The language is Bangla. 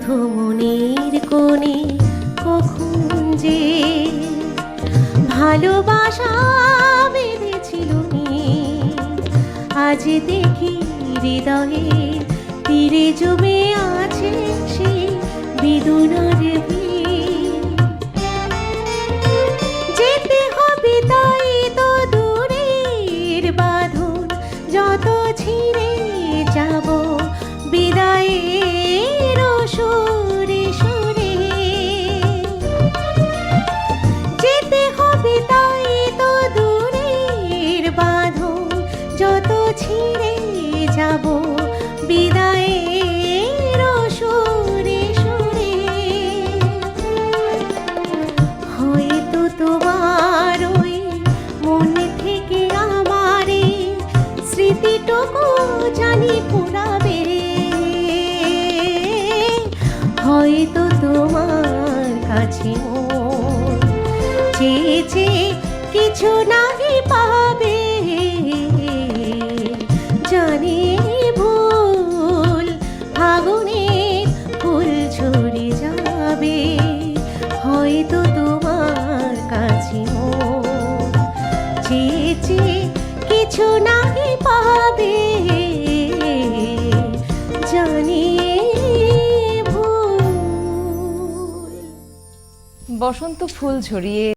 মনের কোণে কখন যে ভালোবাসা বেঁধেছিল আজ দেখি হৃদয়ে তীরে জমে আছে সেই বেদনার যেতে হবে তাই তো দূরের বাঁধন যত ছিঁড়ে যাব বিদায়ের সুরে সুরে যেতে হবে তাই তো দূরের বাঁধন যত ছিঁড়ে যাব বিদায়ের সুরে সুরে হয়তো তোমার ওই মন থেকে আমার স্মৃতিটুকু জানি পুরাবে হয়তো তোমার কাছে মন চেয়ে চেয়ে কিছু নাহি পাবে জানি ভুল ফাগুনের ফুল ঝরে যাবে হয়তো তোমার কাছে মন চেয়ে চেয়ে কিছু নাহি পাবে জানি ভুল। বসন্ত ফুল ঝরিয়ে